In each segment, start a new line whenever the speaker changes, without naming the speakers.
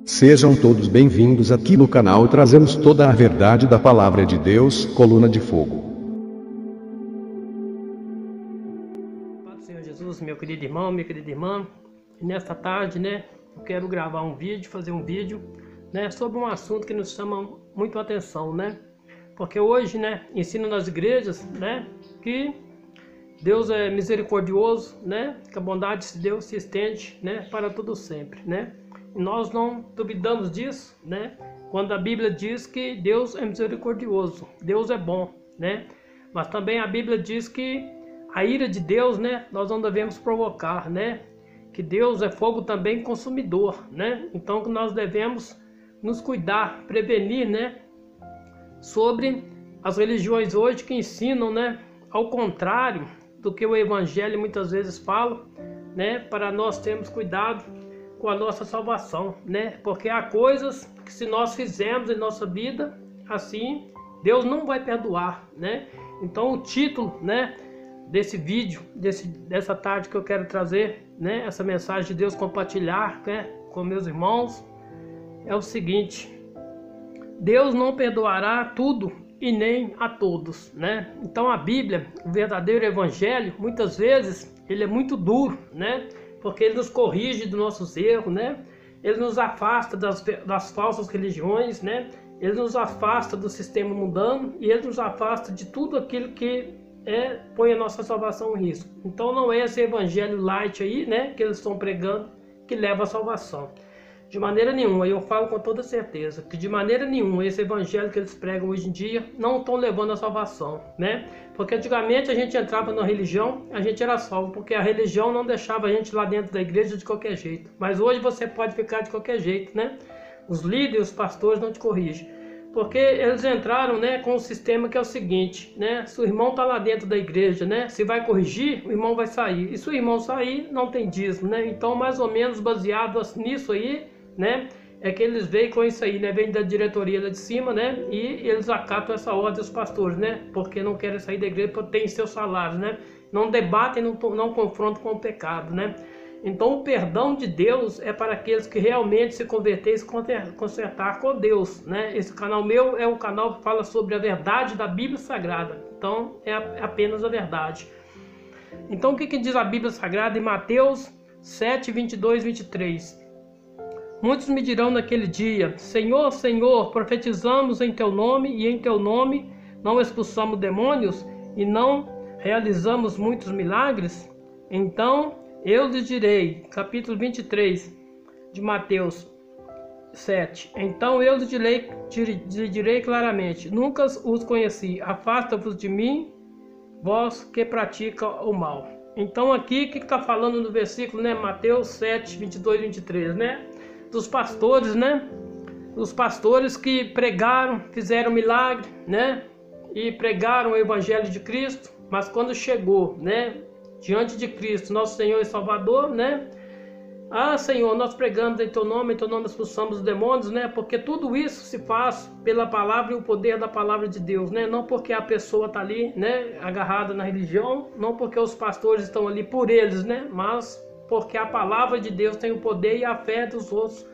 Sejam todos bem-vindos aqui no canal. Trazemos toda a verdade da Palavra de Deus, Coluna de Fogo.
Paz do Senhor Jesus, meu querido irmão, minha querida irmã. E nesta tarde, eu quero gravar um vídeo, fazer um vídeo, sobre um assunto que nos chama muito a atenção, Porque hoje, ensina nas igrejas, que Deus é misericordioso, que a bondade de Deus se estende, para todo sempre, E nós não duvidamos disso, quando a Bíblia diz que Deus é misericordioso, Deus é bom, Mas também a Bíblia diz que a ira de Deus, nós não devemos provocar, Que Deus é fogo também consumidor, Então que nós devemos nos cuidar, prevenir, sobre as religiões hoje que ensinam, ao contrário do que o Evangelho muitas vezes fala, para nós termos cuidado com a nossa salvação, Porque há coisas que se nós fizermos em nossa vida, assim, Deus não vai perdoar, Então o título, desse vídeo, dessa tarde que eu quero trazer, essa mensagem de Deus compartilhar, com meus irmãos, é o seguinte: Deus não perdoará tudo e nem a todos, Então a Bíblia, o verdadeiro Evangelho, muitas vezes ele é muito duro, Porque ele nos corrige dos nossos erros, Ele nos afasta das falsas religiões, Ele nos afasta do sistema mundano e ele nos afasta de tudo aquilo que põe a nossa salvação em risco. Então não é esse Evangelho light aí, que eles estão pregando, que leva à salvação. De maneira nenhuma, eu falo com toda certeza, que de maneira nenhuma esse evangelho que eles pregam hoje em dia não estão levando à salvação, Porque antigamente a gente entrava na religião, a gente era salvo, porque a religião não deixava a gente lá dentro da igreja de qualquer jeito. Mas hoje você pode ficar de qualquer jeito, Os líderes, os pastores não te corrigem. Porque eles entraram, com um sistema que é o seguinte, Se o irmão está lá dentro da igreja, se vai corrigir, o irmão vai sair. E se o irmão sair, não tem dízimo, Então, mais ou menos baseado nisso aí, é que eles veem com isso aí, vem da diretoria lá de cima, e eles acatam essa ordem dos pastores, porque não querem sair da igreja, porque tem seus salários, Não debatem, não confrontam com o pecado, Então o perdão de Deus é para aqueles que realmente se converterem e se consertar com Deus, Esse canal meu é um canal que fala sobre a verdade da Bíblia Sagrada, então é apenas a verdade. Então o que diz a Bíblia Sagrada em Mateus 7, 22, 23? Muitos me dirão naquele dia: Senhor, Senhor, profetizamos em Teu nome, e em Teu nome não expulsamos demônios, e não realizamos muitos milagres? Então eu lhes direi, capítulo 23 de Mateus 7, então eu lhes direi claramente: nunca os conheci, afasta-vos de mim, vós que pratica o mal. Então aqui, o que está falando no versículo, Mateus 7, 22 e 23, Dos pastores, Os pastores que pregaram, fizeram milagre, E pregaram o Evangelho de Cristo, mas quando chegou, diante de Cristo, nosso Senhor e Salvador, Ah, Senhor, nós pregamos em Teu nome expulsamos os demônios, Porque tudo isso se faz pela palavra e o poder da palavra de Deus, Não porque a pessoa está ali, agarrada na religião, não porque os pastores estão ali por eles, Mas porque a palavra de Deus tem o poder e a fé dos outros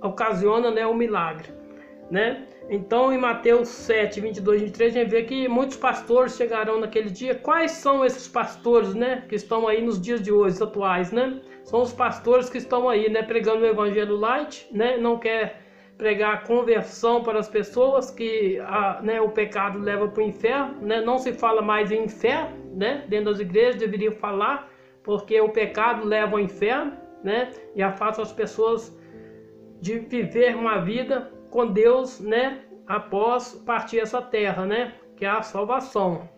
ocasiona, o milagre, Então em Mateus 7, 22 e 23 a gente vê que muitos pastores chegarão naquele dia. Quais são esses pastores, que estão aí nos dias de hoje, atuais, São os pastores que estão aí, pregando o evangelho light, Não quer pregar conversão para as pessoas, que o pecado leva para o inferno, Não se fala mais em inferno, Dentro das igrejas deveriam falar, porque o pecado leva ao inferno, E afasta as pessoas de viver uma vida com Deus, após partir essa terra, Que é a salvação.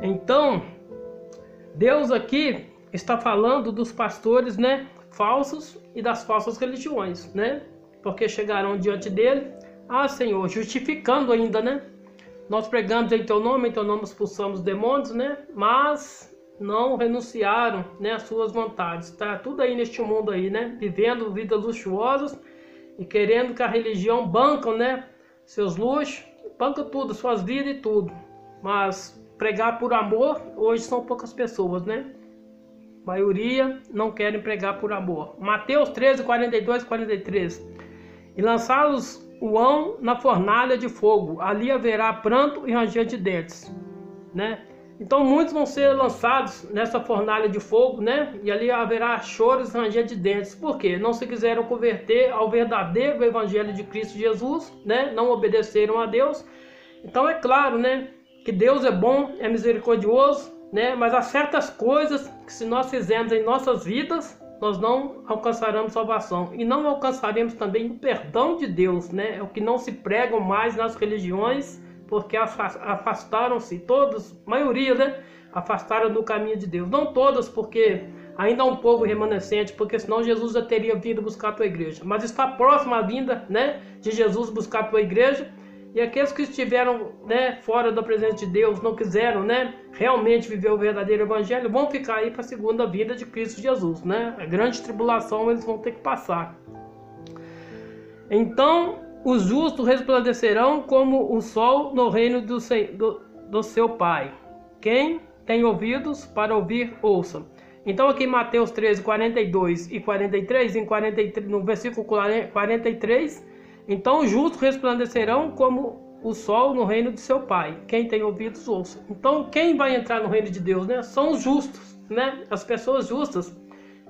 Então, Deus aqui está falando dos pastores, falsos e das falsas religiões, Porque chegarão diante dele, ah, Senhor, justificando ainda, Nós pregamos em Teu nome expulsamos demônios, Mas não renunciaram, às suas vontades. Está tudo aí neste mundo aí, vivendo vidas luxuosas e querendo que a religião banca, seus luxos, banca tudo, suas vidas e tudo. Mas pregar por amor, hoje são poucas pessoas, A maioria não querem pregar por amor. Mateus 13, 42, 43. E lançá-los-ão na fornalha de fogo, ali haverá pranto e ranger de dentes, né? Então muitos vão ser lançados nessa fornalha de fogo, né? E ali haverá choros e ranger de dentes. Por quê? Não se quiseram converter ao verdadeiro evangelho de Cristo Jesus, né? Não obedeceram a Deus. Então é claro, né, que Deus é bom, é misericordioso, né? Mas há certas coisas que se nós fizermos em nossas vidas, nós não alcançaremos salvação. E não alcançaremos também o perdão de Deus, né? É o que não se pregam mais nas religiões, porque afastaram-se, todos, maioria, né? Afastaram do caminho de Deus. Não todas, porque ainda há um povo remanescente, porque senão Jesus já teria vindo buscar a tua igreja. Mas está próxima a vinda, né, de Jesus buscar a tua igreja. E aqueles que estiveram, né, fora da presença de Deus, não quiseram, né, realmente viver o verdadeiro evangelho, vão ficar aí para a segunda vinda de Cristo Jesus, né? A grande tribulação eles vão ter que passar. Então, os justos resplandecerão como o sol no reino do seu Pai. Quem tem ouvidos para ouvir, ouça. Então aqui em Mateus 13, 42 e 43, no versículo 43, então os justos resplandecerão como o sol no reino de seu Pai. Quem tem ouvidos, ouça. Então quem vai entrar no reino de Deus, né? São os justos, né? As pessoas justas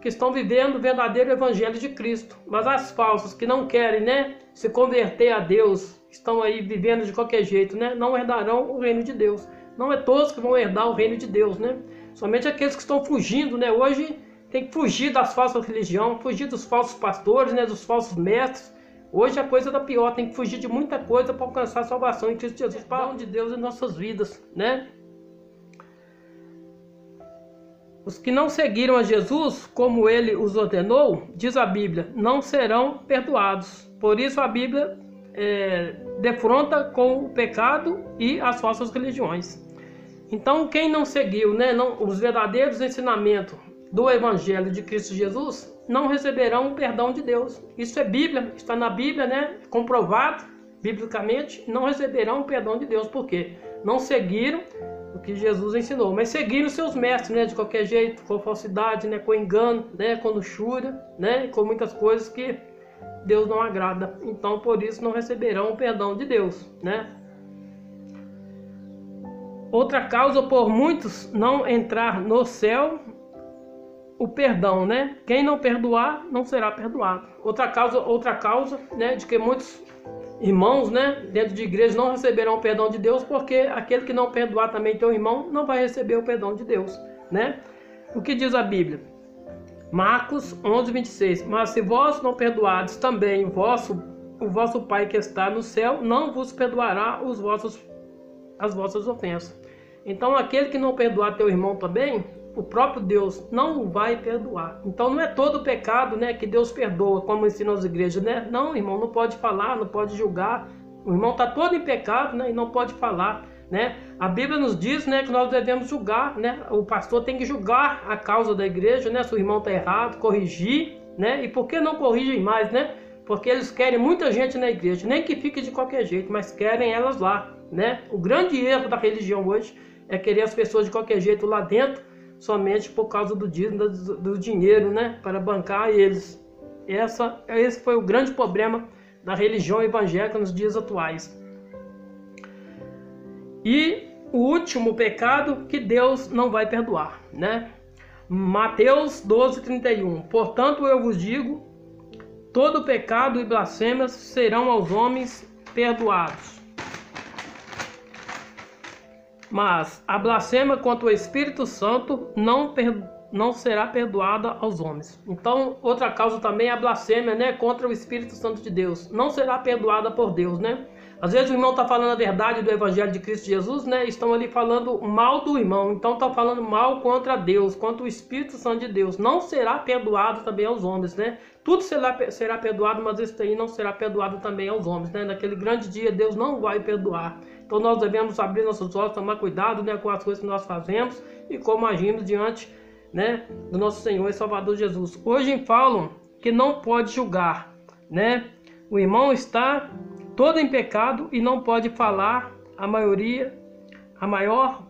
que estão vivendo o verdadeiro evangelho de Cristo. Mas as falsas que não querem, né, se converter a Deus, estão aí vivendo de qualquer jeito, né, não herdarão o reino de Deus. Não é todos que vão herdar o reino de Deus, né? Somente aqueles que estão fugindo, né? Hoje tem que fugir das falsas religiões, fugir dos falsos pastores, né, dos falsos mestres. Hoje a coisa da pior, tem que fugir de muita coisa para alcançar a salvação em Cristo Jesus, para o de Deus em nossas vidas, né? Os que não seguiram a Jesus como ele os ordenou, diz a Bíblia, não serão perdoados. Por isso a Bíblia defronta com o pecado e as falsas religiões. Então quem não seguiu, né, os verdadeiros ensinamentos do Evangelho de Cristo Jesus, não receberão o perdão de Deus. Isso é Bíblia, está na Bíblia, né, comprovado biblicamente, não receberão o perdão de Deus. Por quê? Não seguiram o que Jesus ensinou, mas seguiram seus mestres, né, de qualquer jeito, com falsidade, né, com engano, né, com luxúria, né, com muitas coisas que Deus não agrada. Então, por isso, não receberão o perdão de Deus, né? Outra causa por muitos não entrar no céu, o perdão, né? Quem não perdoar, não será perdoado. Outra causa, né, de que muitos irmãos, né, dentro de igreja não receberão o perdão de Deus, porque aquele que não perdoar também teu irmão não vai receber o perdão de Deus, né? O que diz a Bíblia? Marcos 11, 26. Mas se vós não perdoardes também o vosso Pai que está no céu, não vos perdoará as vossas ofensas. Então aquele que não perdoar teu irmão também, o próprio Deus não o vai perdoar. Então não é todo pecado, né, que Deus perdoa, como ensinam as igrejas, né? Não, irmão, não pode falar, não pode julgar. O irmão está todo em pecado, né, e não pode falar, né? A Bíblia nos diz, né, que nós devemos julgar, né? O pastor tem que julgar a causa da igreja, né? Se o irmão está errado, corrigir, né? E por que não corrigem mais, né? Porque eles querem muita gente na igreja, nem que fique de qualquer jeito, mas querem elas lá, né? O grande erro da religião hoje é querer as pessoas de qualquer jeito lá dentro, somente por causa do dinheiro, né, para bancar eles. Esse foi o grande problema da religião evangélica nos dias atuais. E o último pecado que Deus não vai perdoar, né? Mateus 12, 31. Portanto, eu vos digo, todo pecado e blasfêmias serão aos homens perdoados, mas a blasfêmia contra o Espírito Santo não será perdoada aos homens. Então, outra causa também é a blasfêmia, né, contra o Espírito Santo de Deus. Não será perdoada por Deus, né? Às vezes o irmão está falando a verdade do Evangelho de Cristo Jesus, né? Estão ali falando mal do irmão. Então está falando mal contra Deus, contra o Espírito Santo de Deus. Não será perdoado também aos homens, né? Tudo será perdoado, mas isso aí não será perdoado também aos homens, né? Naquele grande dia Deus não vai perdoar. Então nós devemos abrir nossos olhos, tomar cuidado, né, com as coisas que nós fazemos e como agimos diante, né, do nosso Senhor e Salvador Jesus. Hoje falam que não pode julgar, né? O irmão está todo em pecado e não pode falar a maior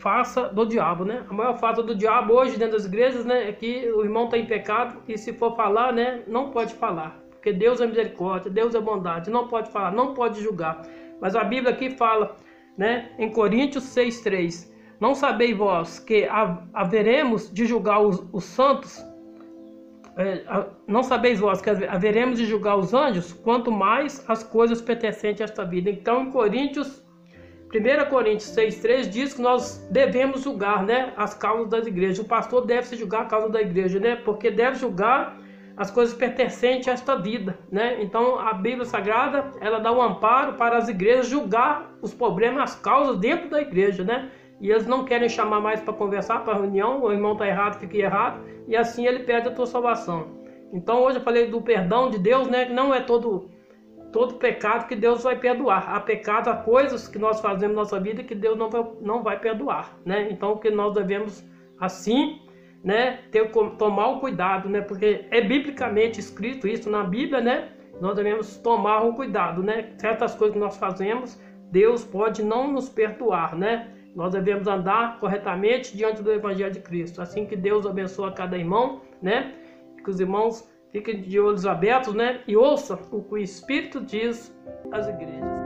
farsa do diabo, né? A maior farsa do diabo hoje dentro das igrejas, né, é que o irmão está em pecado e se for falar, né, não pode falar. Porque Deus é misericórdia, Deus é bondade, não pode falar, não pode julgar. Mas a Bíblia aqui fala, né, em Coríntios 6:3, não sabeis vós que haveremos de julgar os santos? Não sabeis vós que haveremos de julgar os anjos? Quanto mais as coisas pertencentes a esta vida. Então em 1 Coríntios 6:3 diz que nós devemos julgar, né, as causas das igrejas. O pastor deve se julgar a causa da igreja, né, porque deve julgar as coisas pertencentes a esta vida, né? Então a Bíblia Sagrada, ela dá um amparo para as igrejas julgar os problemas, as causas dentro da igreja, né? E eles não querem chamar mais para conversar, para reunião, o irmão está errado, fica errado, e assim ele perde a tua salvação. Então hoje eu falei do perdão de Deus, né? Que não é todo pecado que Deus vai perdoar. Há pecado, há coisas que nós fazemos na nossa vida que Deus não vai perdoar, né? Então o que nós devemos assim, né, tomar o cuidado, né, porque é biblicamente escrito isso na Bíblia, né, nós devemos tomar o cuidado, né, certas coisas que nós fazemos, Deus pode não nos perdoar, né, nós devemos andar corretamente diante do Evangelho de Cristo, assim que Deus abençoe cada irmão, né, que os irmãos fiquem de olhos abertos, né, e ouçam o que o Espírito diz às igrejas.